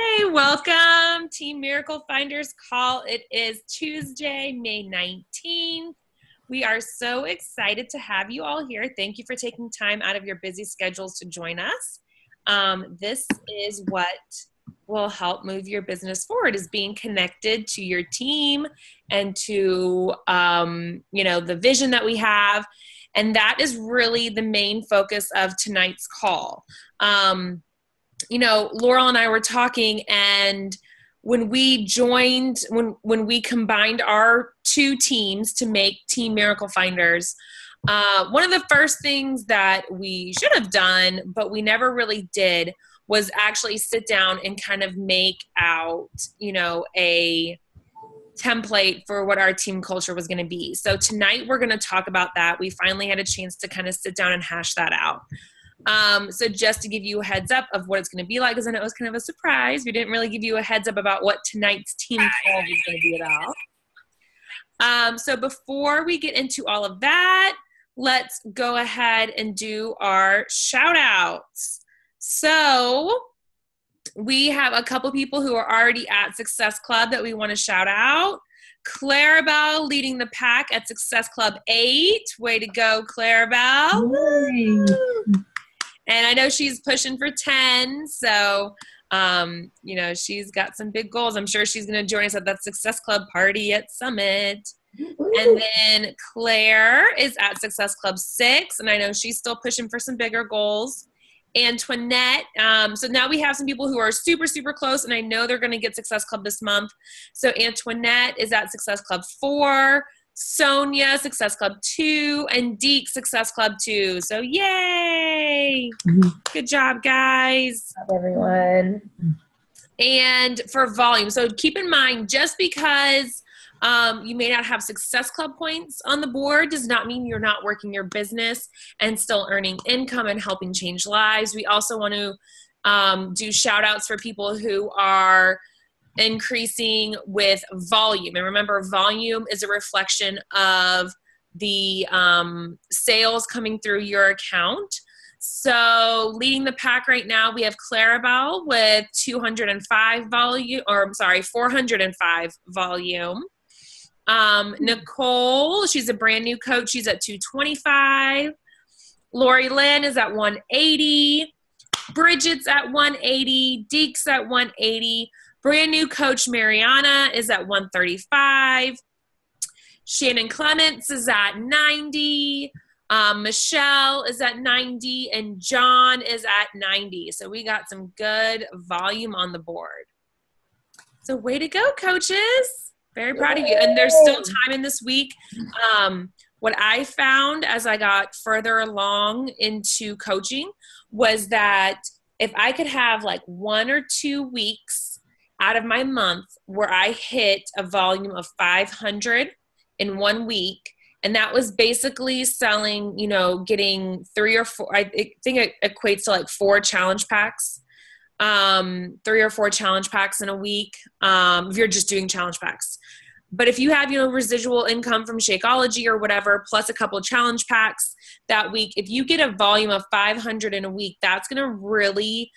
Hey, welcome Team Miracle Finders Call. It is Tuesday, May 19th. We are so excited to have you all here. Thank you for taking time out of your busy schedules to join us. This is what will help move your business forward, is being connected to your team and to, the vision that we have. And that is really the main focus of tonight's call. Laurel and I were talking, and when we combined our two teams to make Team Miracle Finders, one of the first things that we should have done, but we never really did, was actually sit down and kind of make out, a template for what our team culture was going to be. So tonight we're going to talk about that. We finally had a chance to kind of sit down and hash that out. So just to give you a heads up of what it's going to be like, because I know it was kind of a surprise. We didn't really give you a heads up about what tonight's team call was going to be about. So before we get into all of that, let's go ahead and do our shout outs. So we have a couple people who are already at Success Club that we want to shout out. Clarabelle leading the pack at Success Club 8. Way to go, Clarabelle. And I know she's pushing for 10, so, she's got some big goals. I'm sure she's going to join us at that Success Club party at Summit. And then Claire is at Success Club 6, and I know she's still pushing for some bigger goals. Antoinette, so now we have some people who are super, super close, and I know they're going to get Success Club this month. So Antoinette is at Success Club 4. Sonia, Success Club 2, and Deke, Success Club 2. So yay! Good job, guys. Good job, everyone. And for volume, so keep in mind, just because you may not have Success Club points on the board does not mean you're not working your business and still earning income and helping change lives. We also want to do shout outs for people who are increasing with volume. And remember, volume is a reflection of the sales coming through your account. So leading the pack right now, we have Clarabelle with 405 volume. Nicole, she's a brand new coach. She's at 225. Lori Lynn is at 180. Bridget's at 180. Deke's at 180. Brand new coach Mariana is at 135. Shannon Clements is at 90. Michelle is at 90. And John is at 90. So we got some good volume on the board. So way to go, coaches. Very proud of you. And there's still time in this week. What I found as I got further along into coaching was that if I could have like 1 or 2 weeks out of my month where I hit a volume of 500 in 1 week, and that was basically selling, getting 3 or 4, I think it equates to like 4 challenge packs, 3 or 4 challenge packs in a week, if you're just doing challenge packs. But if you have, residual income from Shakeology or whatever, plus a couple of challenge packs that week, if you get a volume of 500 in a week, that's going to really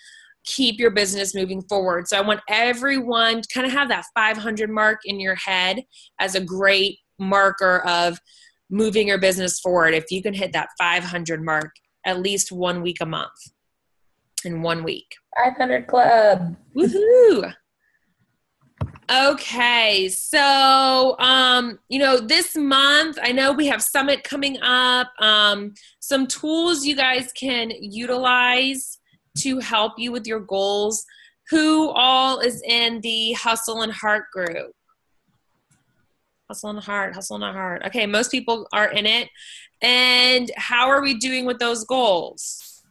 keep your business moving forward. So I want everyone to kind of have that 500 mark in your head as a great marker of moving your business forward. If you can hit that 500 mark at least 1 week a month in 1 week. 500 club. Woohoo! Okay, so, this month, I know we have Summit coming up. Some tools you guys can utilize to help you with your goals. Who all is in the Hustle and Heart group? Hustle and Heart. Okay, most people are in it. And how are we doing with those goals?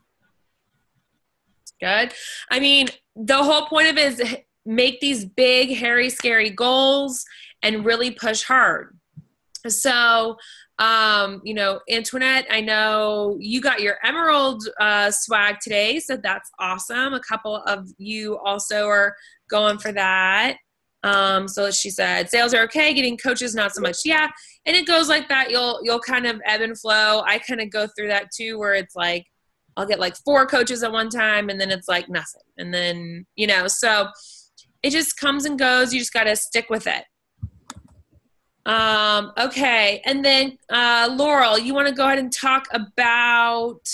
Good. I mean, the whole point of it is make these big, hairy, scary goals and really push hard. So, Antoinette, I know you got your Emerald swag today, so that's awesome. A couple of you also are going for that. So she said, sales are okay, getting coaches not so much. Yeah, and it goes like that. You'll kind of ebb and flow. I kind of go through that too, where it's like I'll get like 4 coaches at one time, and then it's like nothing. And then, so it just comes and goes. You just got to stick with it. Okay. And then, Laurel, you want to go ahead and talk about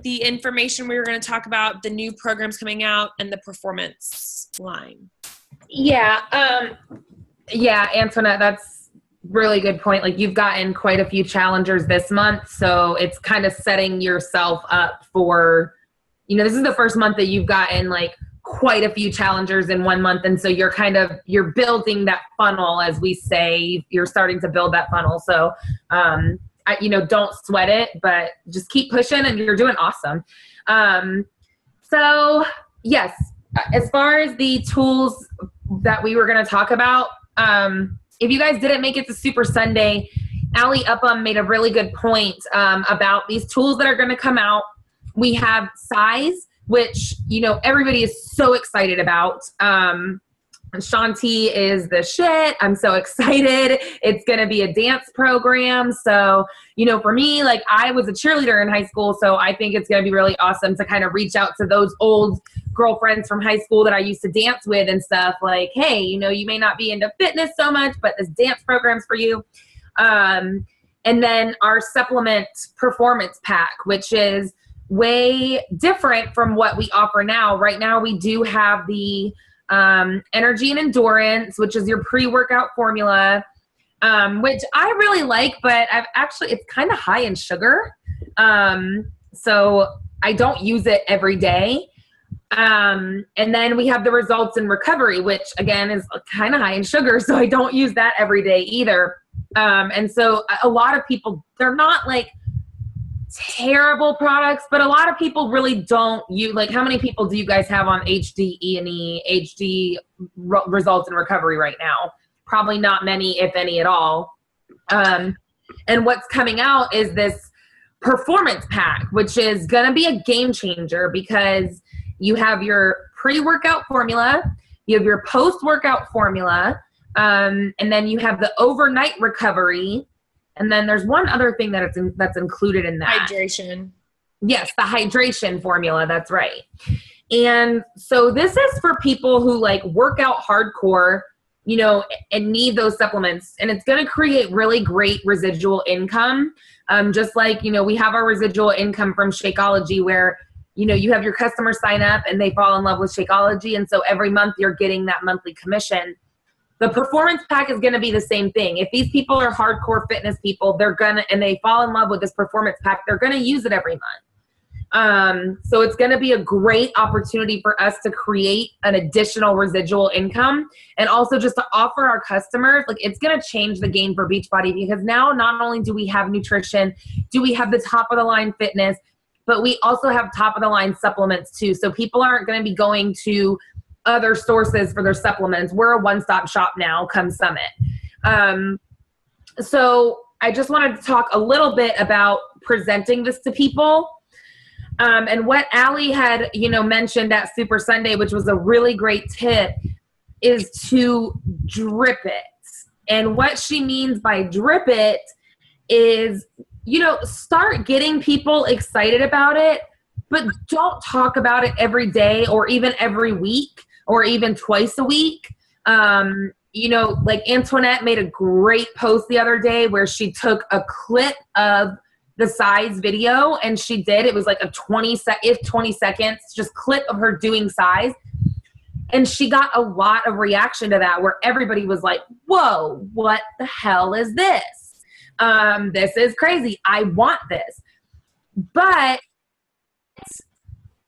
the information we were going to talk about, the new programs coming out and the performance line. Yeah. Antoinette, that's really good point. Like, you've gotten quite a few challengers this month, so it's kind of setting yourself up for, this is the first month that you've gotten like quite a few challengers in 1 month. And so you're building that funnel, as we say. You're starting to build that funnel. So, don't sweat it, but just keep pushing, and you're doing awesome. So yes, as far as the tools that we were going to talk about, if you guys didn't make it to Super Sunday, Allie Upham made a really good point about these tools that are going to come out. We have size, which, everybody is so excited about. Shanti is the shit. I'm so excited. It's going to be a dance program. So, for me, like, I was a cheerleader in high school, so I think it's going to be really awesome to kind of reach out to those old girlfriends from high school that I used to dance with and stuff. Like, hey, you may not be into fitness so much, but this dance program's for you. And then our supplement performance pack, which is way different from what we offer now. Right now, we do have the energy and endurance, which is your pre-workout formula, which I really like, but it's kind of high in sugar. So I don't use it every day. And then we have the results in recovery, which again is kind of high in sugar. So I don't use that every day either. And so a lot of people, they're not like terrible products, but a lot of people really don't use, like, how many people do you guys have on HD E&E, HD results in recovery right now? Probably not many, if any at all. And what's coming out is this performance pack, which is going to be a game changer, because you have your pre-workout formula, you have your post-workout formula, and then you have the overnight recovery. And then there's one other thing that's included in that. Hydration. Yes, the hydration formula. That's right. And so this is for people who like work out hardcore, and need those supplements. And it's going to create really great residual income. Just like, we have our residual income from Shakeology, where, you have your customers sign up and they fall in love with Shakeology. And so every month you're getting that monthly commission. The performance pack is going to be the same thing. If these people are hardcore fitness people, and they fall in love with this performance pack, they're going to use it every month. So it's going to be a great opportunity for us to create an additional residual income, and also just to offer our customers, like, it's going to change the game for Beachbody, because now not only do we have nutrition, do we have the top of the line fitness, but we also have top of the line supplements too. So people aren't going to be going to other sources for their supplements. We're a one-stop shop now, come Summit. So I just wanted to talk a little bit about presenting this to people. And what Allie had, mentioned at Super Sunday, which was a really great tip, is to drip it. And what she means by drip it is, start getting people excited about it, but don't talk about it every day or even every week or even twice a week. Like Antoinette made a great post the other day where she took a clip of the size video, and it was like a 20 seconds, just clip of her doing size. And she got a lot of reaction to that, where everybody was like, whoa, what the hell is this? This is crazy. I want this. But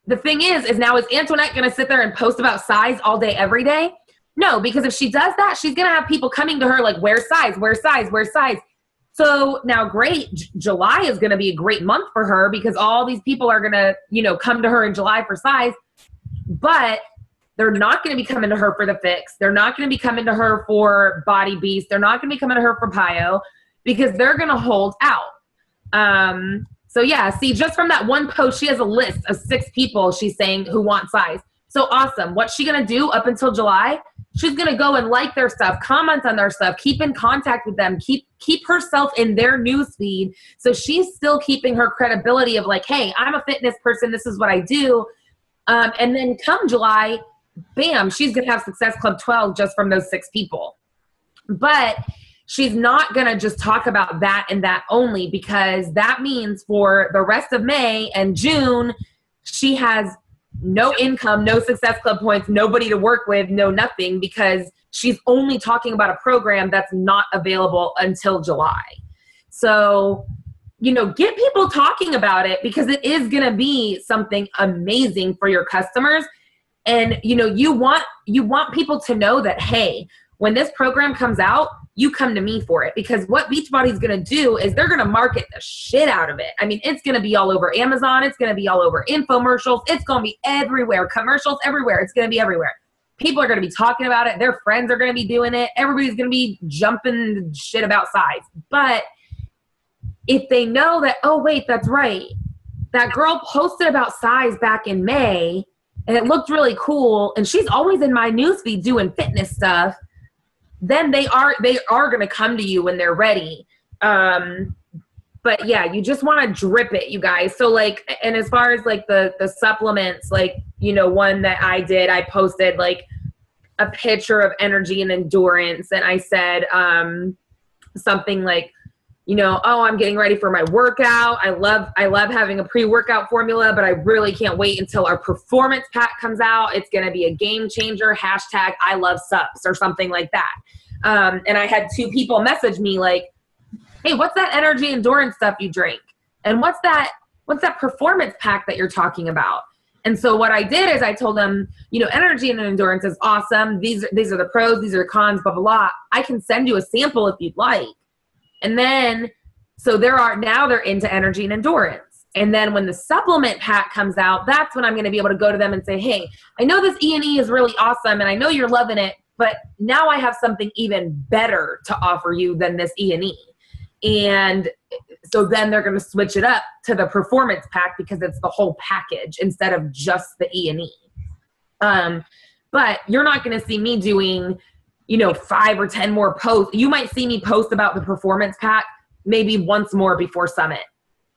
the thing is now, is Antoinette going to sit there and post about size all day, every day? No, because if she does that, she's going to have people coming to her like, where's size, where's size, where's size? So now, great, July is going to be a great month for her, because all these people are going to, come to her in July for size, but they're not going to be coming to her for the fix. They're not going to be coming to her for Body Beast. They're not going to be coming to her for Pio, because they're going to hold out. So yeah, see, just from that one post, she has a list of 6 people she's saying who want size. So awesome. What's she going to do up until July? She's going to go and like their stuff, comment on their stuff, keep in contact with them, keep herself in their newsfeed. So she's still keeping her credibility of like, hey, I'm a fitness person. This is what I do. And then come July, bam, she's going to have Success Club 12 just from those 6 people. But she's not going to just talk about that and that only, because that means for the rest of May and June, she has no income, no Success Club points, nobody to work with, no nothing, because she's only talking about a program that's not available until July. So, get people talking about it, because it is going to be something amazing for your customers. And, you want people to know that, hey, when this program comes out, you come to me for it, because what Beachbody's going to do is they're going to market the shit out of it. I mean, it's going to be all over Amazon. It's going to be all over infomercials. It's going to be everywhere. Commercials everywhere. It's going to be everywhere. People are going to be talking about it. Their friends are going to be doing it. Everybody's going to be jumping shit about size. But if they know that, oh, wait, that's right, that girl posted about size back in May, and it looked really cool, and she's always in my newsfeed doing fitness stuff, then they are going to come to you when they're ready. But yeah, you just want to drip it, you guys. So and as far as the supplements, one that I did, I posted a picture of energy and endurance. And I said, something like, oh, I'm getting ready for my workout. I love having a pre-workout formula, but I really can't wait until our performance pack comes out. It's going to be a game changer. # I love sups or something like that. And I had 2 people message me hey, what's that energy endurance stuff you drink? And what's that performance pack that you're talking about? And so what I did is I told them, energy and endurance is awesome. These are the pros, these are the cons, blah, blah, blah. I can send you a sample if you'd like. And then, so they're into energy and endurance. And then when the supplement pack comes out, that's when I'm going to be able to go to them and say, hey, I know this E&E is really awesome, and I know you're loving it, but now I have something even better to offer you than this E&E. And so then they're going to switch it up to the performance pack, because it's the whole package instead of just the E&E. But you're not going to see me doing 5 or 10 more posts. You might see me post about the performance pack maybe once more before Summit,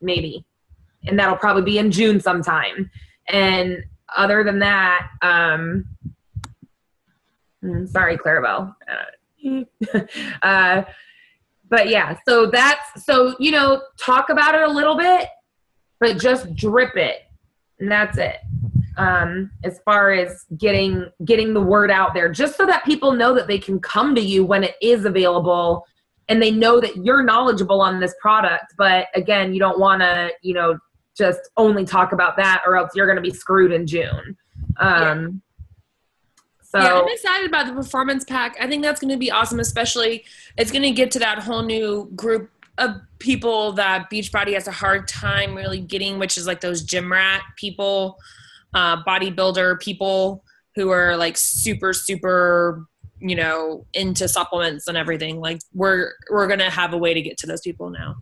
maybe. And that'll probably be in June sometime. And other than that, sorry, Clarabelle. But yeah, so talk about it a little bit, but just drip it. And that's it. As far as getting the word out there, just so that people know that they can come to you when it is available, and they know that you're knowledgeable on this product. But again, you don't want to, just only talk about that, or else you're going to be screwed in June. So yeah, I'm excited about the performance pack. I think that's going to be awesome, especially it's going to get to that whole new group of people that Beachbody has a hard time really getting, which is those gym rat people, bodybuilder people who are super, super, into supplements and everything. We're going to have a way to get to those people now.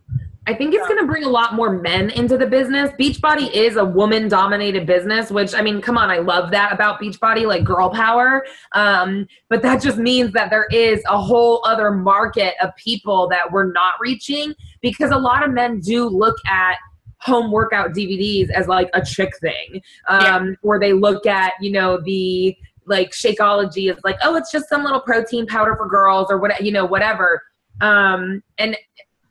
I think it's going to bring a lot more men into the business. Beachbody is a woman-dominated business, which, I mean, come on, I love that about Beachbody, girl power. But that just means that there is a whole other market of people that we're not reaching, because a lot of men do look at home workout DVDs as a chick thing. Or they look at, the Shakeology is oh, it's just some little protein powder for girls, or whatever. And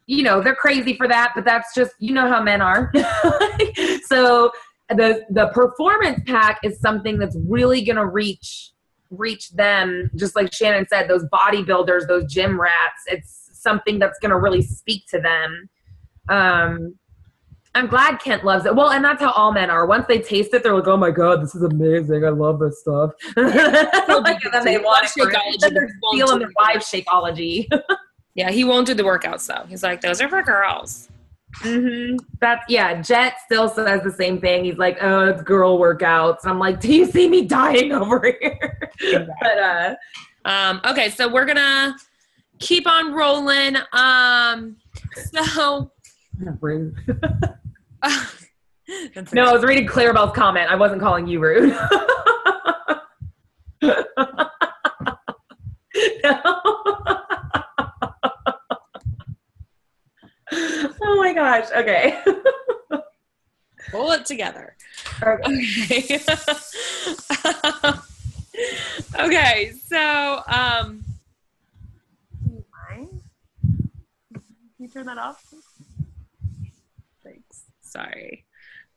they're crazy for that, but that's just, how men are. So the performance pack is something that's really going to reach them. Just like Shannon said, those bodybuilders, those gym rats, it's something that's going to really speak to them. I'm glad Kent loves it. Well, and that's how all men are. Once they taste it, they're like, oh my God, this is amazing. I love this stuff. And then they want it. They're feeling the vibe Shakeology. Yeah, he won't do the workouts though. He's those are for girls. Mm-hmm. Jet still says the same thing. He's oh, it's girl workouts. And I'm do you see me dying over here? But okay, so we're gonna keep on rolling. So rude. No, I was reading Clarabelle's comment. I wasn't calling you rude. No. Oh my gosh. Okay. Pull it together. Okay. Okay, so do you mind? Can you turn that off? Thanks. Sorry.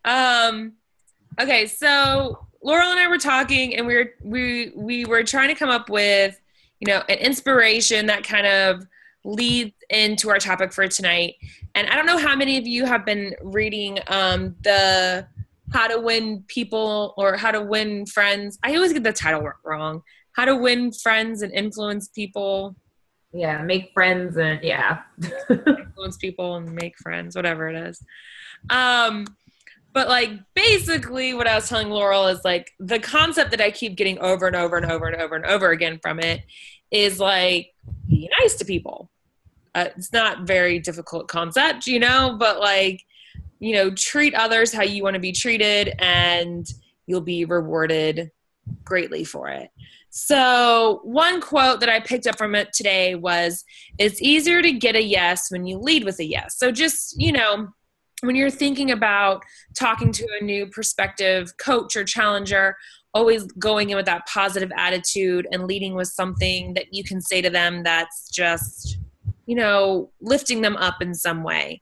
Okay, so Laurel and I were talking, and we were trying to come up with, an inspiration that kind of leads into our topic for tonight. And I don't know how many of you have been reading the How to Win People or How to Win Friends. I always get the title wrong. How to Win Friends and Influence People. Yeah, make friends and Influence people and make friends, whatever it is. But like basically what I was telling Laurel is like the concept that I keep getting over and over and over and over and over again from it is like be nice to people. It's not very difficult concept, but like, treat others how you want to be treated and you'll be rewarded greatly for it. So one quote that I picked up from it today was, it's easier to get a yes when you lead with a yes. So just, when you're thinking about talking to a new prospective coach or challenger, always going in with that positive attitude and leading with something that you can say to them that's just, lifting them up in some way.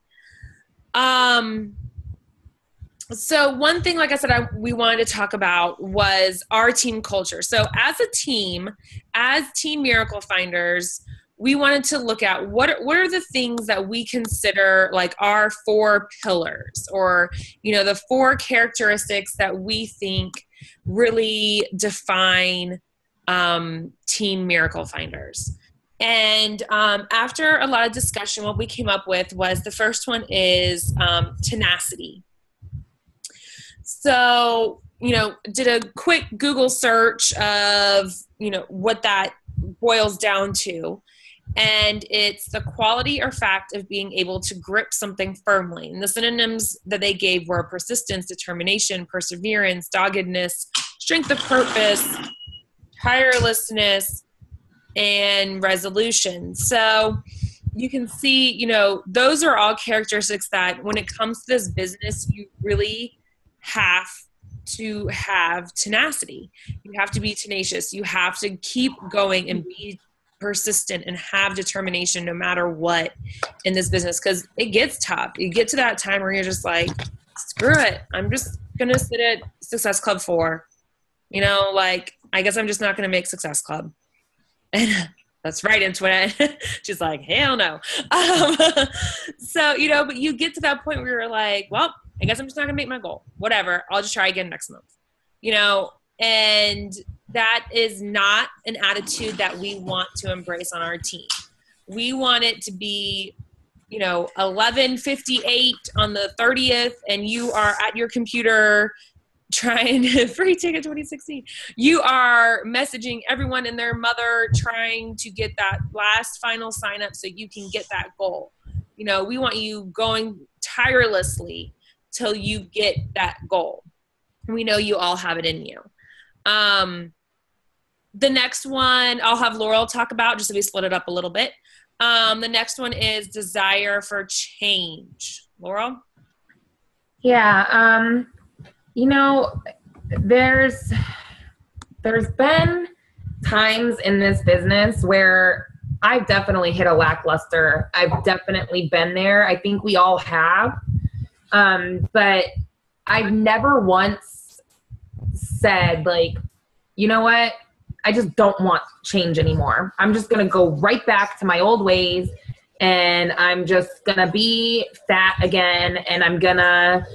So one thing, like I said, we wanted to talk about was our team culture. So as a team, as Team Miracle Finders, we wanted to look at what are the things that we consider like our 4 pillars or, the 4 characteristics that we think really define Team Miracle Finders. And after a lot of discussion, what we came up with was the first one is tenacity. So, did a quick Google search of, what that boils down to. And it's the quality or fact of being able to grip something firmly. And the synonyms that they gave were persistence, determination, perseverance, doggedness, strength of purpose, tirelessness, and resolution. So you can see, those are all characteristics that when it comes to this business, you really have to have tenacity. You have to be tenacious. You have to keep going and be persistent and have determination no matter what in this business, because it gets tough. You get to that time where you're just like, screw it. I'm just going to sit at Success Club 4. I guess I'm just not going to make Success Club. And that's right into it. She's like, hell no. So, but you get to that point where you're like, well, I guess I'm just not going to make my goal. Whatever. I'll just try again next month. And that is not an attitude that we want to embrace on our team. We want it to be, 11:58 on the 30th, and you are at your computer trying to free ticket 2016. You are messaging everyone and their mother trying to get that last final sign up so you can get that goal. We want you going tirelessly till you get that goal. We know you all have it in you. The next one I'll have Laurel talk about, just so we split it up a little bit. The next one is desire for change. Laurel? Yeah. There's been times in this business where I've definitely hit a lackluster. I've definitely been there. I think we all have. But I've never once said like, you know what? I just don't want change anymore. I'm just going to go right back to my old ways, and I'm just going to be fat again. And I'm going to,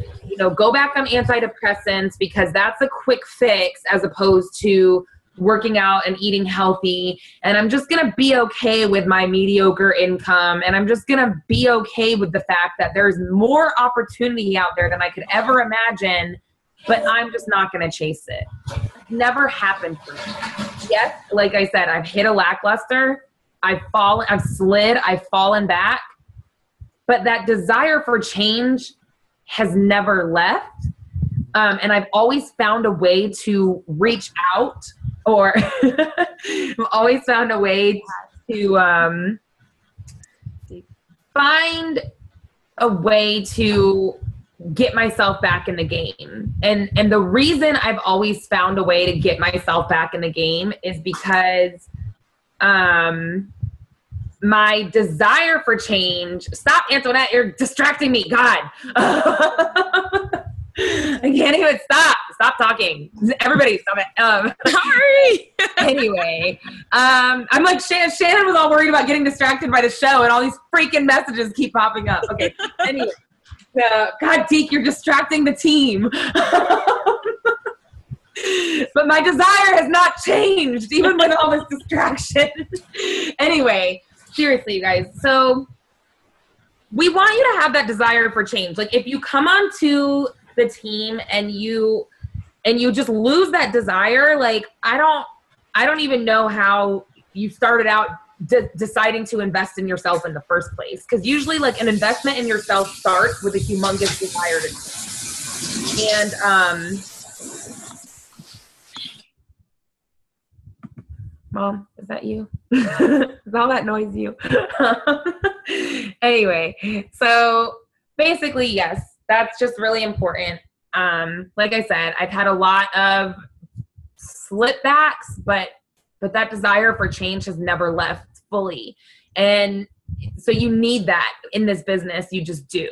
go back on antidepressants because that's a quick fix as opposed to working out and eating healthy. And I'm just going to be okay with my mediocre income. And I'm just going to be okay with the fact that there's more opportunity out there than I could ever imagine, but I'm just not going to chase it. Never happened for me. Yes, like I said, I've hit a lackluster. I've slid, I've fallen back. But that desire for change has never left. And I've always found a way to reach out, or I've always found a way to find a way to get myself back in the game. And the reason I've always found a way to get myself back in the game is because my desire for change. Stop, Antoinette, you're distracting me. God. I can't even stop talking. Everybody stop it. Sorry. Anyway, I'm like, Shannon was all worried about getting distracted by the show and all these freaking messages keep popping up. Okay. Anyway, God, Deke, you're distracting the team. But my desire has not changed, even with all this distraction. Anyway, seriously, you guys. So we want you to have that desire for change. Like if you come onto the team and you just lose that desire, like I don't even know how you started out deciding to invest in yourself in the first place. Because usually like an investment in yourself starts with a humongous desire to change. And Mom, is that you? Is all that noise you? Anyway, so basically, yes, that's just really important. Like I said, I've had a lot of slip backs, but that desire for change has never left fully. And so you need that in this business. You just do.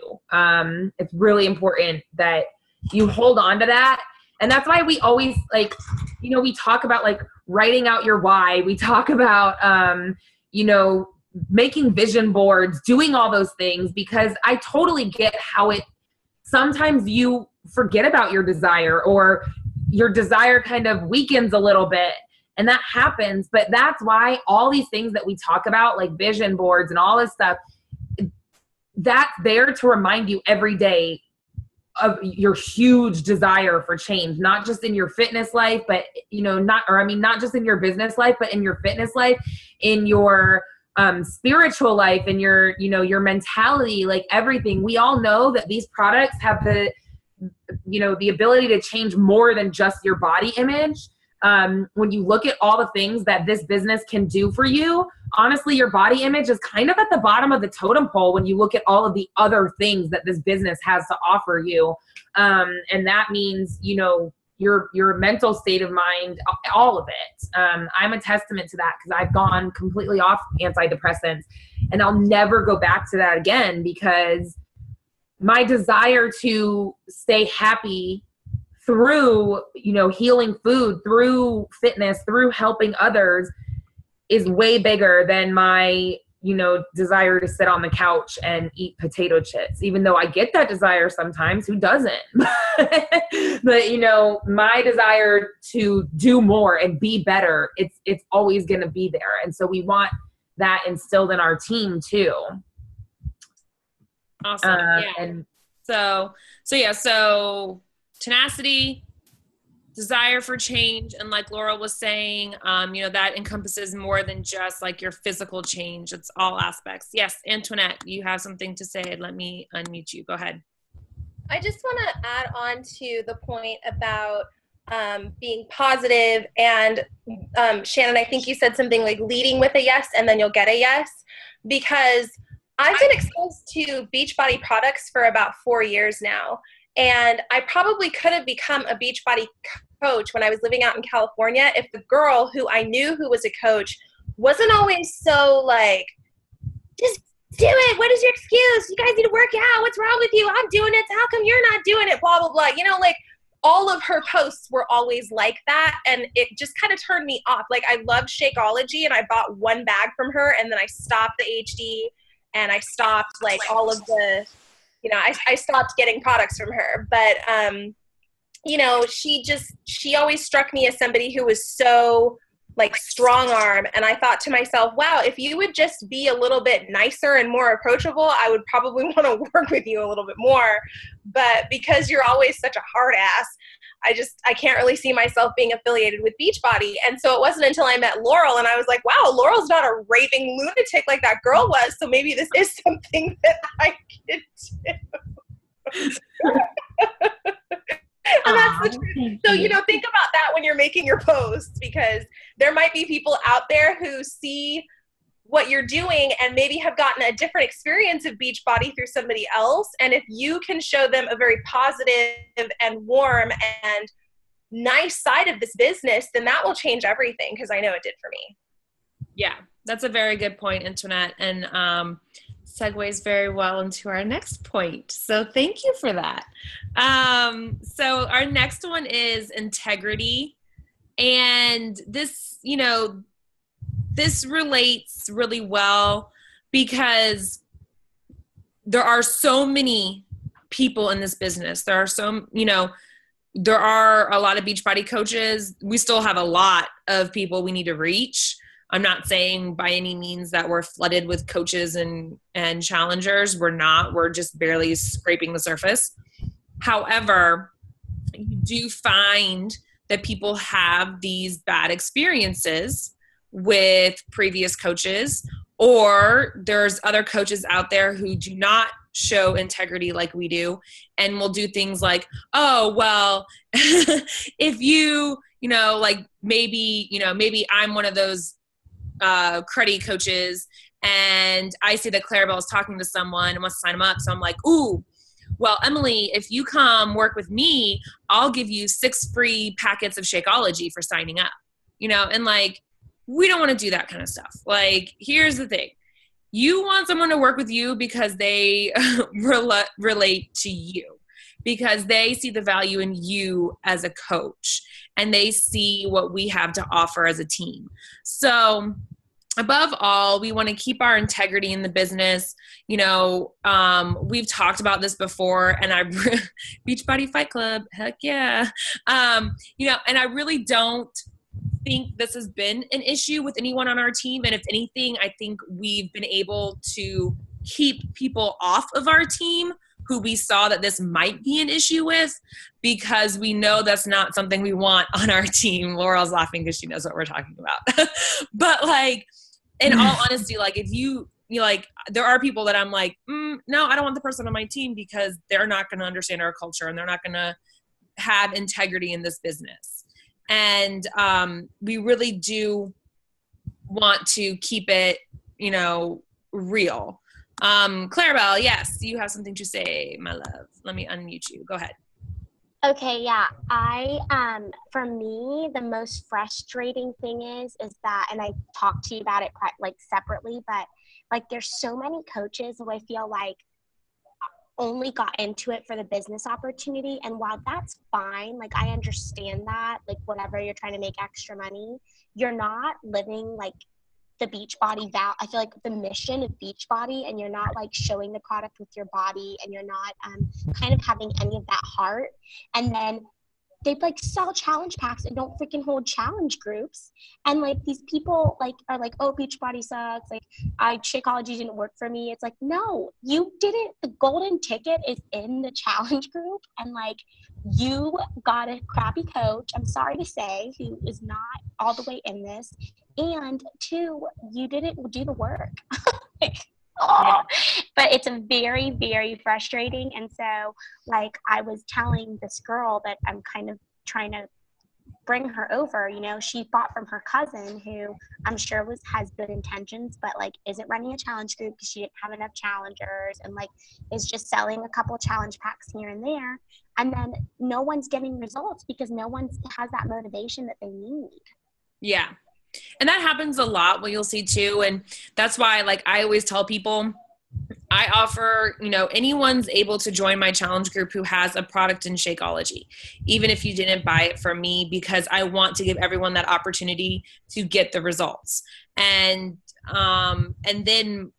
It's really important that you hold on to that. And that's why we always we talk about like writing out your why. We talk about, making vision boards, doing all those things, because I totally get how sometimes you forget about your desire or your desire kind of weakens a little bit, and that happens. But that's why all these things that we talk about, like vision boards and all this stuff, that's there to remind you every day of your huge desire for change, not just in your fitness life, but not just in your business life, but in your fitness life, in your spiritual life, in your mentality, like everything. We all know that these products have the ability to change more than just your body image. When you look at all the things that this business can do for you, honestly, your body image is kind of at the bottom of the totem pole when you look at all of the other things that this business has to offer you. And that means, your mental state of mind, all of it. I'm a testament to that because I've gone completely off antidepressants, and I'll never go back to that again, because my desire to stay happy through, healing food, through fitness, through helping others is way bigger than my, desire to sit on the couch and eat potato chips, even though I get that desire sometimes. Who doesn't? But, my desire to do more and be better, it's always going to be there. And so we want that instilled in our team too. Awesome. Yeah. And so tenacity, desire for change, and like Laura was saying, that encompasses more than just like your physical change. It's all aspects. Yes, Antoinette, you have something to say. Let me unmute you. Go ahead. I just want to add on to the point about being positive. And Shannon, I think you said something like leading with a yes and then you'll get a yes, because I've been exposed to Beachbody products for about 4 years now. And I probably could have become a Beachbody coach when I was living out in California if the girl who I knew who was a coach wasn't always so like, just do it. What is your excuse? You guys need to work out. What's wrong with you? I'm doing it. How come you're not doing it? Blah, blah, blah. Like all of her posts were always like that. And it just kind of turned me off. Like I loved Shakeology and I bought one bag from her, and then I stopped the HD and I stopped like all of the, I stopped getting products from her. But, she always struck me as somebody who was so like strong arm. And I thought to myself, wow, if you would just be a little bit nicer and more approachable, I would probably want to work with you a little bit more. But because you're always such a hard ass, I can't really see myself being affiliated with Beachbody. And so it wasn't until I met Laurel and I was like, wow, Laurel's not a raving lunatic like that girl was. So maybe this is something that I could do. And that's the truth. So, think about that when you're making your posts, because there might be people out there who see what you're doing and maybe have gotten a different experience of Beachbody through somebody else. And if you can show them a very positive and warm and nice side of this business, then that will change everything, because I know it did for me. Yeah, that's a very good point, Antoinette, and segues very well into our next point. So thank you for that. So our next one is integrity. And this, you know, this relates really well because there are so many people in this business. There are so, you know, there are a lot of Beachbody coaches. We still have a lot of people we need to reach. I'm not saying by any means that we're flooded with coaches and challengers. We're not. We're just barely scraping the surface. However, you do find that people have these bad experiences with previous coaches, or there's other coaches out there who do not show integrity like we do and will do things like, oh, well, if you know, like maybe I'm one of those cruddy coaches and I see that Clarabelle is talking to someone and wants to sign them up. So I'm like, ooh, well, Emily, if you come work with me, I'll give you 6 free packets of Shakeology for signing up, you know, and like, we don't want to do that kind of stuff. Like, here's the thing. You want someone to work with you because they relate to you, because they see the value in you as a coach and they see what we have to offer as a team. So above all, we want to keep our integrity in the business. You know, we've talked about this before, and Beachbody Fight Club, heck yeah. You know, and I really don't think this has been an issue with anyone on our team. And if anything, I think we've been able to keep people off of our team who we saw that this might be an issue with, because we know that's not something we want on our team. Laurel's laughing because she knows what we're talking about. But like, in all honesty, like if you like, there are people that I'm like, no, I don't want the person on my team because they're not going to understand our culture and they're not going to have integrity in this business. And we really do want to keep it, you know, real. Clarabelle, yes, you have something to say, my love. Let me unmute you. Go ahead. Okay, yeah. For me, the most frustrating thing is that, and I talked to you about it like separately, but like there's so many coaches who I feel like only got into it for the business opportunity. And while that's fine, like I understand that, like whatever, you're trying to make extra money, you're not living like the Beachbody I feel like the mission of Beachbody, and you're not like showing the product with your body, and you're not kind of having any of that heart. And then they like sell challenge packs and don't freaking hold challenge groups. And like these people like are like, oh, Beachbody sucks. Like Shakeology didn't work for me. It's like, no, you didn't. The golden ticket is in the challenge group. And like, you got a crappy coach, I'm sorry to say, who is not all the way in this. And 2, you didn't do the work. Like, oh. But it's a very, very frustrating. And so like I was telling this girl that I'm kind of trying to bring her over, you know, she bought from her cousin who I'm sure has good intentions, but like isn't running a challenge group because she didn't have enough challengers, and like is just selling a couple challenge packs here and there. And then no one's getting results because no one has that motivation that they need. Yeah. And that happens a lot, what you'll see too. And that's why, like, I always tell people, I offer, you know, anyone's able to join my challenge group who has a product in Shakeology, even if you didn't buy it from me, because I want to give everyone that opportunity to get the results. And then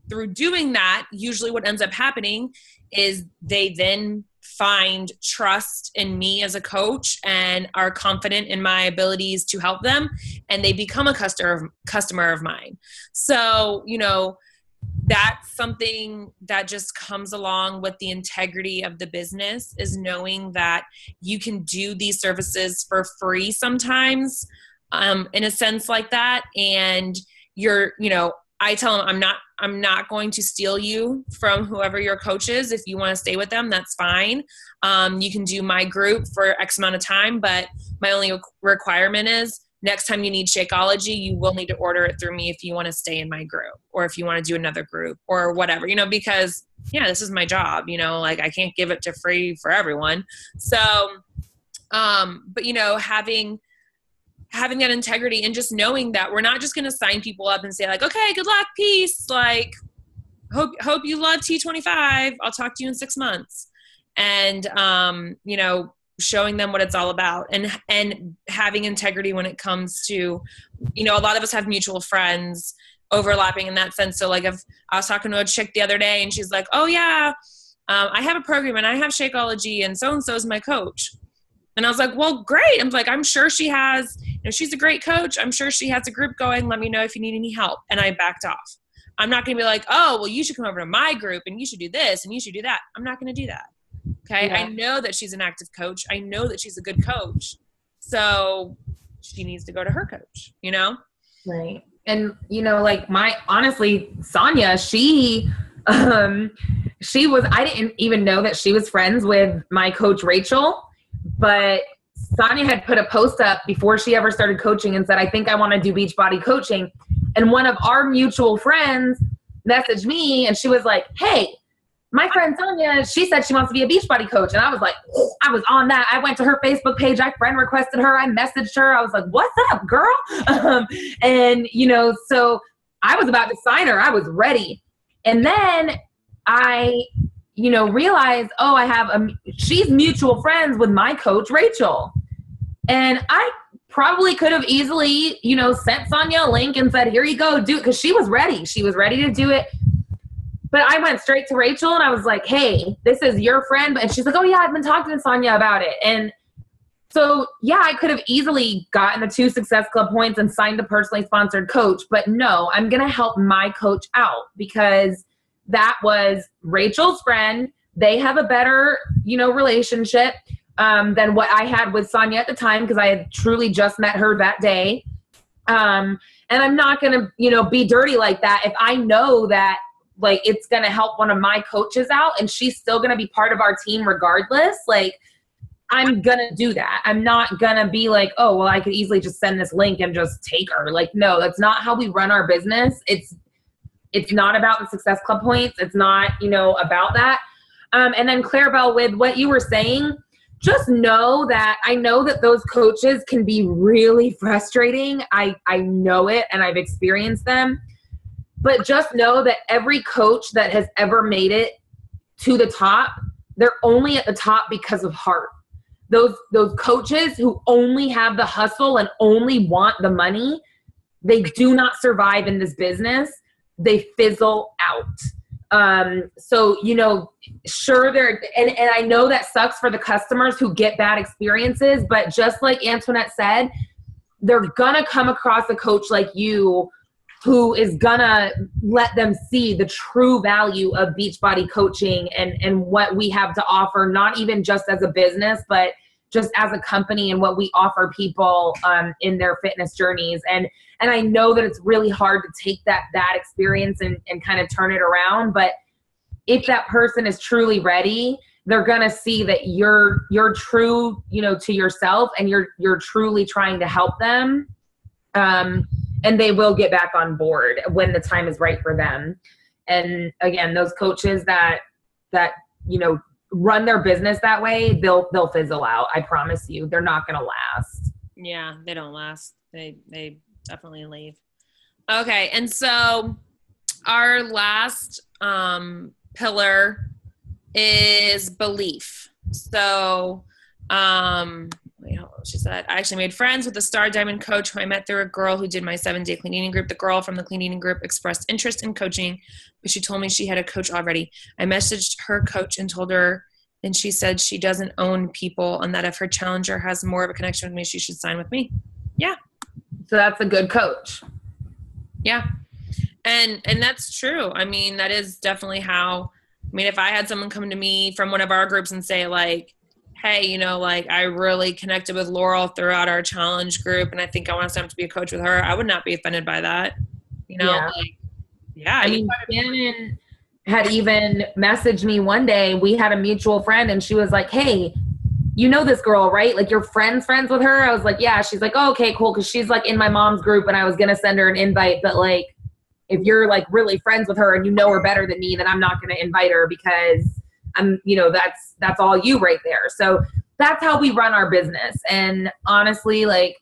through doing that, usually what ends up happening is they then find trust in me as a coach and are confident in my abilities to help them, and they become a customer of mine. So, you know, that's something that just comes along with the integrity of the business, is knowing that you can do these services for free sometimes, in a sense like that. And you're, you know, I tell them I'm not going to steal you from whoever your coach is. If you want to stay with them, that's fine. You can do my group for X amount of time, but my only requirement is next time you need Shakeology, you will need to order it through me if you want to stay in my group or if you want to do another group or whatever, because this is my job, like I can't give it to free for everyone. So, but having that integrity and just knowing that we're not just going to sign people up and say like, okay, good luck, peace. Like, hope you love T25. I'll talk to you in 6 months. And, showing them what it's all about and having integrity when it comes to, a lot of us have mutual friends overlapping in that sense. So like if I was talking to a chick the other day and she's like, oh yeah, I have a program and I have Shakeology and so is my coach. And I was like, well, great. I'm like, I'm sure she has, she's a great coach. I'm sure she has a group going. Let me know if you need any help. And I backed off. I'm not going to be like, oh, well, you should come over to my group and you should do this and you should do that. I'm not going to do that. Okay. Yeah. I know that she's an active coach. I know that she's a good coach. So she needs to go to her coach, Right. And, honestly, Sonia, she was, I didn't even know that she was friends with my coach, Rachel, but Sonia had put a post up before she ever started coaching and said, I think I want to do Beachbody coaching. And one of our mutual friends messaged me and she was like, hey, my friend Sonia, she said she wants to be a Beachbody coach. And I was like, I was on that. I went to her Facebook page. I friend requested her. I messaged her. I was like, what's up, girl? So I was about to sign her. I was ready. And then I, realized, she's mutual friends with my coach, Rachel. And I probably could have easily, sent Sonia a link and said, here you go, do it. Cause she was ready. She was ready to do it. But I went straight to Rachel and I was like, hey, this is your friend. And she's like, oh yeah, I've been talking to Sonia about it. And so, yeah, I could have easily gotten the 2 Success Club points and signed a personally sponsored coach. But no, I'm going to help my coach out because that was Rachel's friend. They have a better, relationship than what I had with Sonia at the time because I had truly just met her that day. And I'm not going to, be dirty like that if I know that like it's going to help one of my coaches out and she's still going to be part of our team regardless. Like I'm going to do that. I'm not going to be like, oh, well, I could easily just send this link and just take her. Like, no, that's not how we run our business. It's not about the Success Club points. It's not, about that. And then Clarabelle, with what you were saying, just know that I know that those coaches can be really frustrating. I know it and I've experienced them. But just know that every coach that has ever made it to the top, they're only at the top because of heart. Those coaches who only have the hustle and only want the money, they do not survive in this business. They fizzle out. So, sure, and I know that sucks for the customers who get bad experiences, but just like Antoinette said, they're going to come across a coach like you who is gonna let them see the true value of Beachbody coaching and what we have to offer, not even just as a business, but just as a company and what we offer people in their fitness journeys. And I know that it's really hard to take that experience and kind of turn it around. But if that person is truly ready, they're gonna see that you're true, to yourself and you're truly trying to help them. And they will get back on board when the time is right for them. And again, those coaches that run their business that way, they'll fizzle out. I promise you, they're not going to last. Yeah, they don't last. They definitely leave. Okay, and so our last pillar is belief. So, she said, I actually made friends with a Star Diamond coach who I met through a girl who did my 7-day clean eating group. The girl from the clean eating group expressed interest in coaching, but she told me she had a coach already. I messaged her coach and told her, and she said she doesn't own people and that if her challenger has more of a connection with me, she should sign with me. Yeah. So that's a good coach. Yeah. And that's true. I mean, that is definitely how, if I had someone come to me from one of our groups and say like, hey, I really connected with Laurel throughout our challenge group and I think I want to sign up to be a coach with her, I would not be offended by that. Yeah. Shannon had even messaged me one day. We had a mutual friend and she was like, hey, you know this girl, right? Like you're friends with her. I was like, yeah. She's like, oh, okay, cool. Cause she's like in my mom's group and I was going to send her an invite. But like, if you're like really friends with her and you know her better than me, then I'm not going to invite her because I'm, that's all you right there. So that's how we run our business. And honestly, like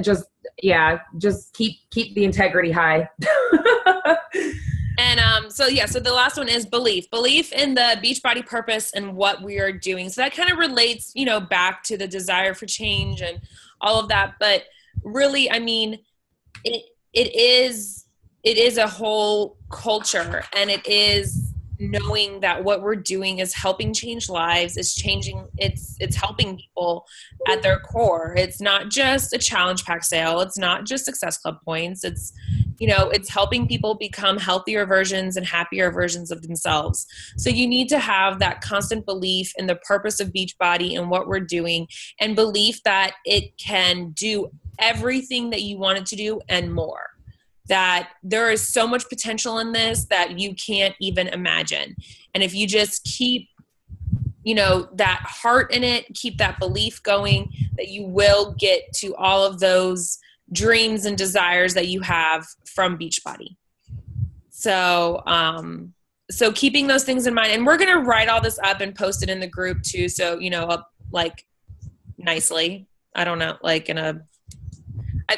just keep the integrity high. And so the last one is belief in the Beachbody purpose and what we are doing. So that kind of relates, back to the desire for change and all of that. But really, I mean, it is a whole culture, and it is knowing that what we're doing is helping change lives, it's helping people at their core. It's not just a challenge pack sale. It's not just Success Club points. It's, it's helping people become healthier versions and happier versions of themselves. So you need to have that constant belief in the purpose of Beachbody and what we're doing, and belief that it can do everything that you want it to do and more. That there is so much potential in this that you can't even imagine. And if you just keep, that heart in it, keep that belief going, that you will get to all of those dreams and desires that you have from Beachbody. So, so keeping those things in mind, and we're going to write all this up and post it in the group too. So, like nicely, I don't know, like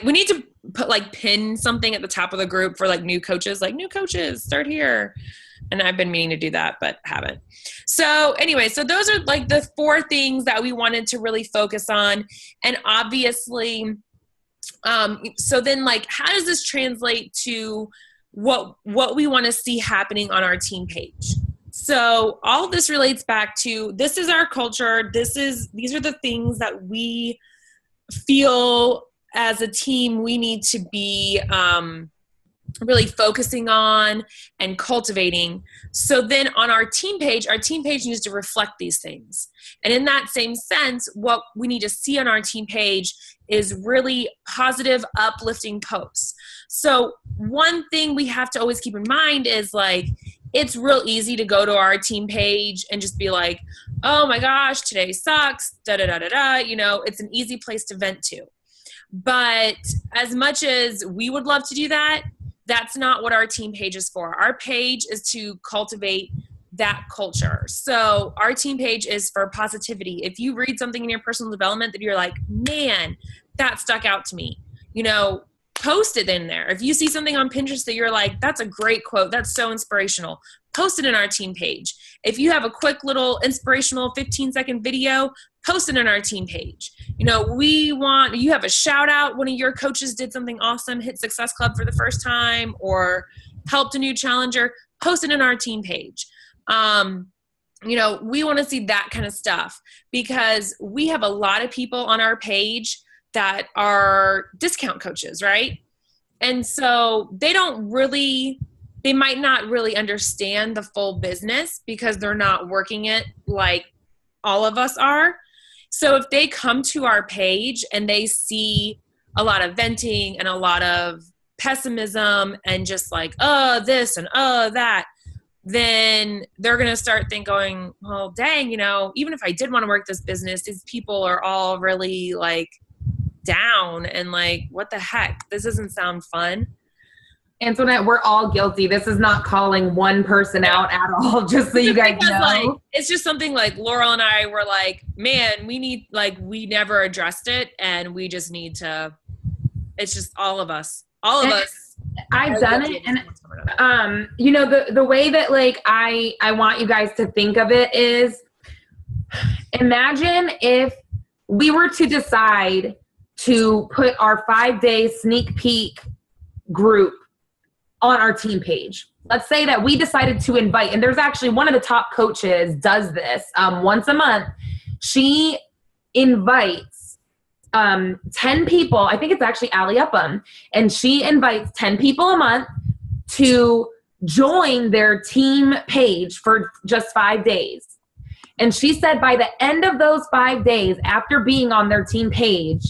we need to put like pin something at the top of the group for like new coaches start here. And I've been meaning to do that, but haven't. So anyway, so those are like the 4 things that we wanted to really focus on. And obviously, so then like, how does this translate to what we want to see happening on our team page? So all this relates back to, this is our culture. These are the things that we feel as a team we need to be really focusing on and cultivating. So then on our team page needs to reflect these things. And in that same sense, what we need to see on our team page is really positive, uplifting posts. So one thing we have to always keep in mind is like, it's real easy to go to our team page and just be like, oh my gosh, today sucks, da-da-da-da-da. It's an easy place to vent to. But as much as we would love to do that, that's not what our team page is for. Our page is to cultivate that culture. So our team page is for positivity. If you read something in your personal development that you're like, man, that stuck out to me, post it in there. If you see something on Pinterest that you're like, that's a great quote, that's so inspirational, post it in our team page. If you have a quick little inspirational 15-second video, post it on our team page. You have a shout out, one of your coaches did something awesome, hit Success Club for the first time, or helped a new challenger, post it in our team page. We want to see that kind of stuff, because we have a lot of people on our page that are discount coaches, right? And so they might not really understand the full business because they're not working it like all of us are. So if they come to our page and they see a lot of venting and a lot of pessimism and just like, oh, this and oh, that, then they're going to start thinking, well, dang, even if I did want to work this business, these people are all really like down and like, what the heck? This doesn't sound fun. And so we're all guilty. This is not calling one person out at all, just so you guys know. Like, it's just something like Laurel and I were like, man, we never addressed it, and we just need to, it's just all of us. I've done it. And, the way that like, I want you guys to think of it is, imagine if we were to decide to put our 5-day sneak peek group on our team page. Let's say that we decided to invite, and there's actually one of the top coaches does this once a month. She invites 10 people. I think it's actually Allie Upham, and she invites 10 people a month to join their team page for just 5 days. And she said by the end of those 5 days, after being on their team page,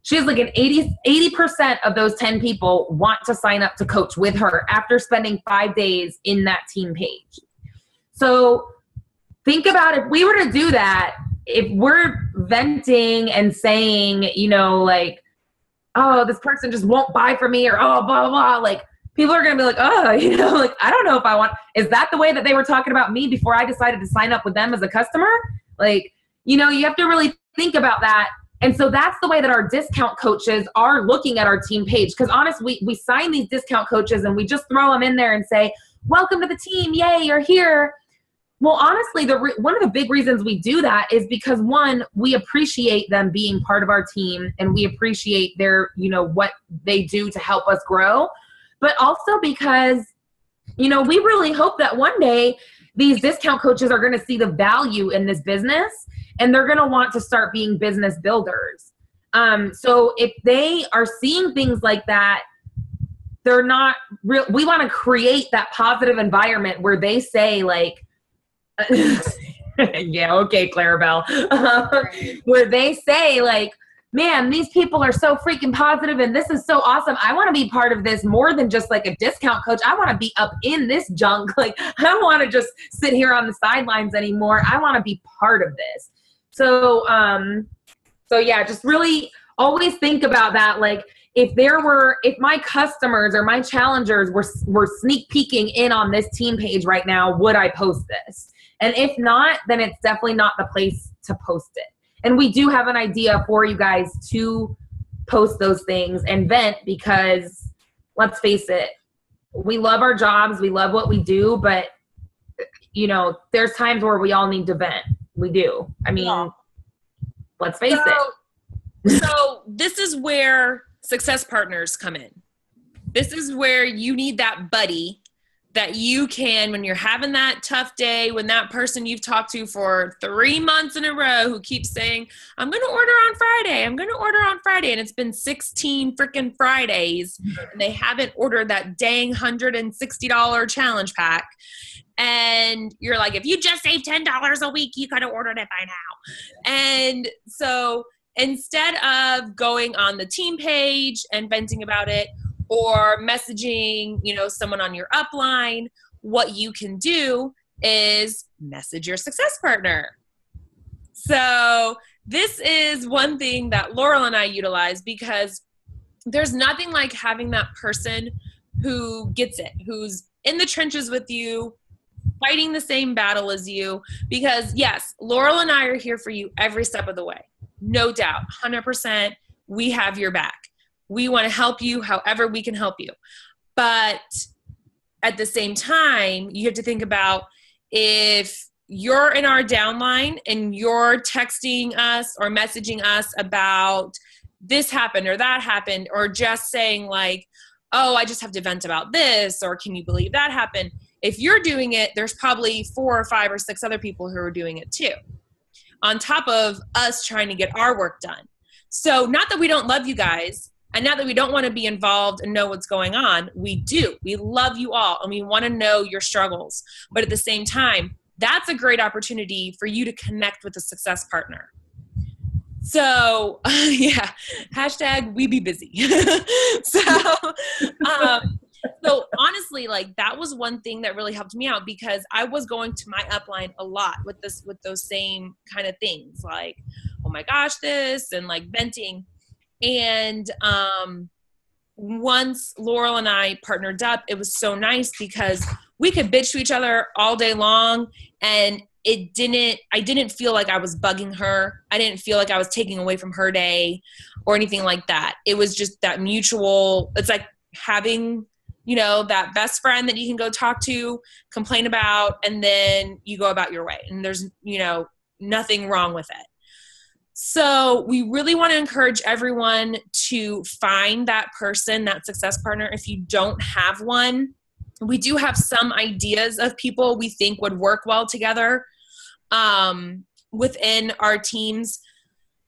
she has like an 80% of those 10 people want to sign up to coach with her after spending 5 days in that team page. So think about if we were to do that, if we're venting and saying, you know, like, oh, this person just won't buy from me, or oh, blah, blah, blah, like, people are going to be like, oh, you know, like, I don't know if I want, is that the way that they were talking about me before I decided to sign up with them as a customer? Like, you know, you have to really think about that. And so that's the way that our discount coaches are looking at our team page. Because honestly, we sign these discount coaches and we just throw them in there and say, welcome to the team. Yay, you're here. Well, honestly, one of the big reasons we do that is because, one, we appreciate them being part of our team and we appreciate their, you know, what they do to help us grow. But also because, you know, we really hope that one day these discount coaches are going to see the value in this business and they're going to want to start being business builders. So if they are seeing things like that, they're not real. We want to create that positive environment where they say, like, yeah, okay, Clarabelle, where they say, like, man, these people are so freaking positive and this is so awesome. I want to be part of this more than just like a discount coach. I want to be up in this junk. Like, I don't want to just sit here on the sidelines anymore. I want to be part of this. So yeah, just really always think about that. Like, if my customers or my challengers were sneak peeking in on this team page right now, would I post this? And if not, then it's definitely not the place to post it. And we do have an idea for you guys to post those things and vent, because let's face it, we love our jobs, we love what we do, but, you know, there's times where we all need to vent. We do. I mean, let's face it. So this is where success partners come in. This is where you need that buddy that you can, when you're having that tough day, when that person you've talked to for 3 months in a row who keeps saying, I'm going to order on Friday, I'm going to order on Friday, and it's been 16 freaking Fridays, and they haven't ordered that dang $160 challenge pack. And you're like, if you just saved $10 a week, you could have ordered it by now. And so instead of going on the team page and venting about it, or messaging, you know, someone on your upline, what you can do is message your success partner. So this is one thing that Laurel and I utilize, because there's nothing like having that person who gets it, who's in the trenches with you, fighting the same battle as you. Because yes, Laurel and I are here for you every step of the way. No doubt, 100%, we have your back. We want to help you however we can help you. But at the same time, you have to think about, if you're in our downline and you're texting us or messaging us about this happened or that happened, or just saying like, oh, I just have to vent about this, or can you believe that happened? If you're doing it, there's probably 4 or 5 or 6 other people who are doing it too, on top of us trying to get our work done. So not that we don't love you guys, and not that we don't want to be involved and know what's going on. We do. We love you all, and we want to know your struggles. But at the same time, that's a great opportunity for you to connect with a success partner. So yeah, hashtag we be busy. So honestly, like, that was one thing that really helped me out, because I was going to my upline a lot with those same kind of things, like, oh my gosh, this, and like venting. And once Laurel and I partnered up, it was so nice because we could bitch to each other all day long, and I didn't feel like I was bugging her. I didn't feel like I was taking away from her day or anything like that. It was just that mutual, it's like having, you know, that best friend that you can go talk to, complain about, and then you go about your way, and there's, you know, nothing wrong with it. So we really want to encourage everyone to find that person, that success partner. If you don't have one, we do have some ideas of people we think would work well together within our teams.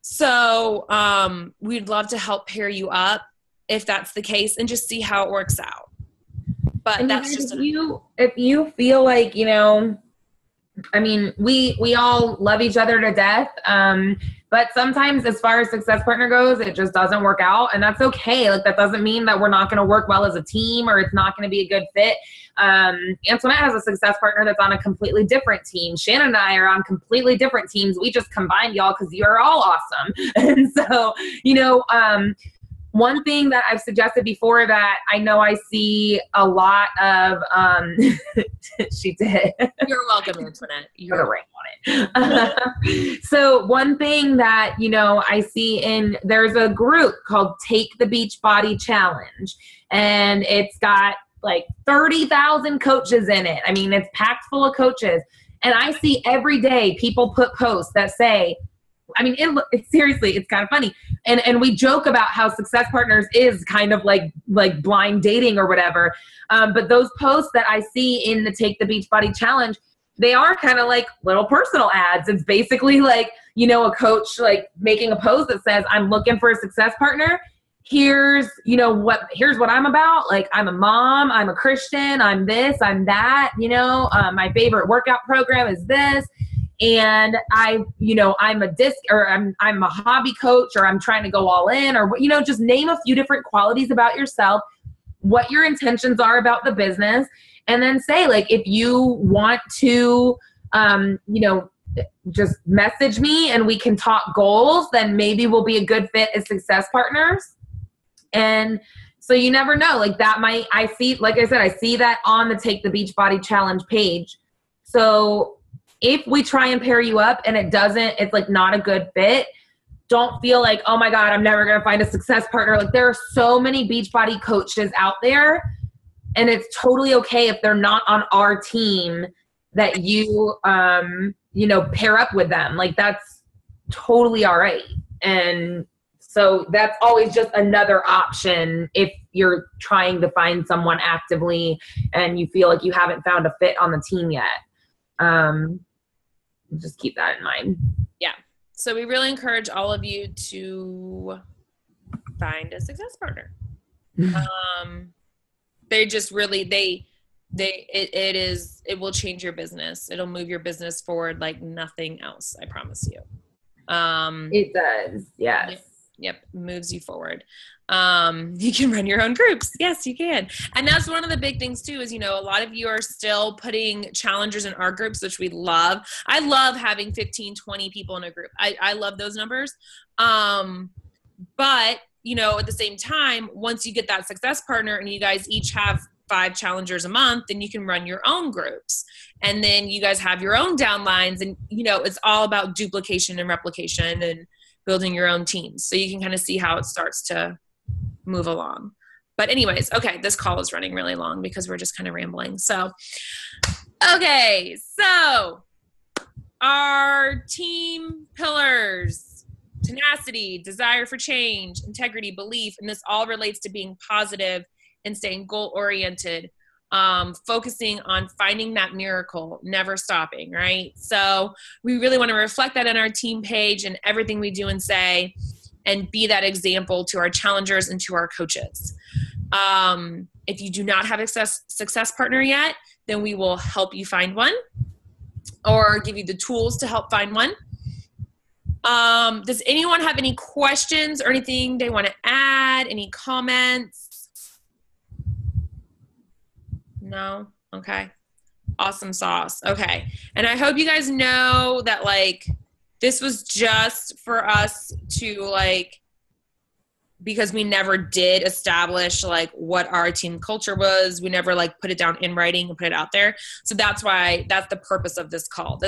So we'd love to help pair you up if that's the case, and just see how it works out. But and that's just if you feel like, you know, I mean, we all love each other to death. But sometimes as far as success partner goes, it just doesn't work out, and that's okay. Like, that doesn't mean that we're not going to work well as a team or it's not going to be a good fit. Antoinette has a success partner that's on a completely different team. Shannon and I are on completely different teams. We just combined y'all because you're all awesome. And so, one thing that I've suggested before that I know I see a lot of, she did. You're welcome, Antoinette. You're right on it. So one thing that, I see there's a group called Take the Beachbody Challenge, and it's got like 30,000 coaches in it. I mean, it's packed full of coaches. And I see every day people put posts that say, I mean, seriously, it's kind of funny. And we joke about how Success Partners is kind of like blind dating or whatever. But those posts that I see in the Take the Beachbody Challenge, they are kind of like little personal ads. It's basically like, a coach like making a post that says, I'm looking for a success partner. Here's what I'm about. Like, I'm a mom, I'm a Christian, I'm this, I'm that, my favorite workout program is this. And I'm a hobby coach, or I'm trying to go all in, or, just name a few different qualities about yourself, what your intentions are about the business. And then say, like, if you want to, just message me and we can talk goals, then maybe we'll be a good fit as success partners. And so you never know, like, I see that on the Take the Beachbody Challenge page. So if we try and pair you up and it's like not a good fit, don't feel like, oh my God, I'm never going to find a success partner. Like, there are so many Beachbody coaches out there, and it's totally okay if they're not on our team that you pair up with them. Like, that's totally all right. And so that's always just another option if you're trying to find someone actively and you feel like you haven't found a fit on the team yet. Just keep that in mind. Yeah. So we really encourage all of you to find a success partner. They just really, it will change your business. It'll move your business forward like nothing else. I promise you. It does. Yes. Yep. Moves you forward. You can run your own groups. Yes, you can. And that's one of the big things too, is, a lot of you are still putting challengers in our groups, which we love. I love having 15, 20 people in a group. I love those numbers. But, at the same time, once you get that success partner and you guys each have 5 challengers a month, then you can run your own groups. And then you guys have your own downlines, and, it's all about duplication and replication and building your own teams. So you can kind of see how it starts to move along. But anyways, okay, this call is running really long because we're just kind of rambling. So, okay, so our team pillars: tenacity, desire for change, integrity, belief, and this all relates to being positive and staying goal-oriented, focusing on finding that miracle, never stopping, right? So we really want to reflect that in our team page and everything we do and say, and be that example to our challengers and to our coaches. If you do not have a success partner yet, then we will help you find one or give you the tools to help find one. Does anyone have any questions or anything they want to add? Any comments? No? Okay. Awesome sauce. Okay. And I hope you guys know that, like, this was just for us to, like, because we never did establish, like, what our team culture was. We never, like, put it down in writing and put it out there. So that's the purpose of this call.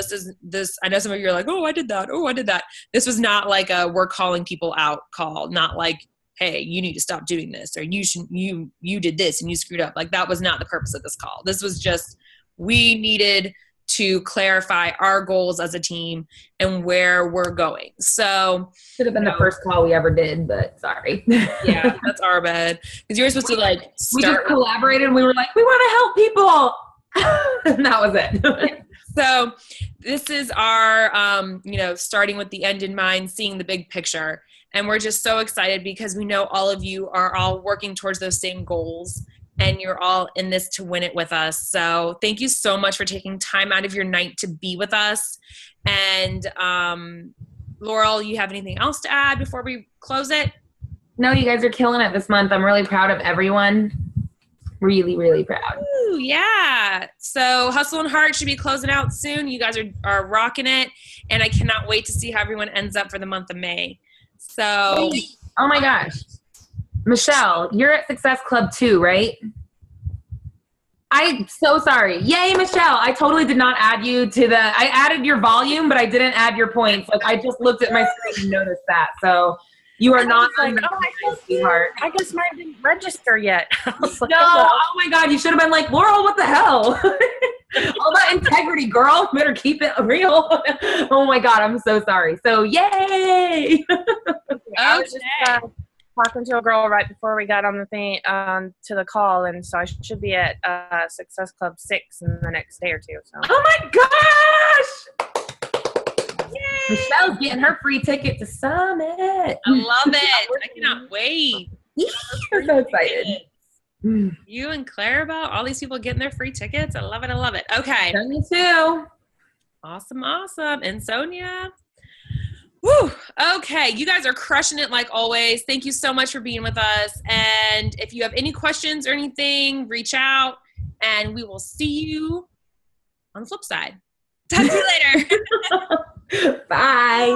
I know some of you are like, oh, I did that. Oh, I did that. This was not like a we're calling people out call, not like, hey, you need to stop doing this, or you did this and you screwed up. Like, that was not the purpose of this call. This was just, we needed to clarify our goals as a team and where we're going. So should have been the first call we ever did, but sorry. Yeah, that's our bad. Because you were supposed to, like, we just collaborated and we were like, we want to help people. And that was it. So this is our, starting with the end in mind, seeing the big picture. And we're just so excited because we know all of you are all working towards those same goals. and you're all in this to win it with us. So thank you so much for taking time out of your night to be with us. And Laurel, you have anything else to add before we close it? No, you guys are killing it this month. I'm really proud of everyone. Really, really proud. Ooh, yeah. So Hustle and Heart should be closing out soon. You guys are rocking it. And I cannot wait to see how everyone ends up for the month of May. So. Oh my gosh. Michelle, you're at Success Club too, right? I'm so sorry. Yay, Michelle. I totally did not add you to I added your volume, but I didn't add your points. Like I just looked at my screen and noticed that. So you are not like, sweetheart. I guess mine didn't register yet. I was like, No, oh my God, you should have been like, Laurel, what the hell? All that integrity, girl. Better keep it real. Oh my God, I'm so sorry. So yay. I was just talking to a girl right before we got on the thing to the call, and so I should be at Success Club 6 in the next day or two. So. Oh my gosh! Yay. Michelle's getting her free ticket to Summit. I love it. I cannot wait. I'm so excited. You and Claire about all these people getting their free tickets. I love it. I love it. Okay. Me too. Awesome. Awesome. And Sonia. Woo. Okay. You guys are crushing it like always. Thank you so much for being with us. And if you have any questions or anything, reach out and we will see you on the flip side. Talk to you later. Bye.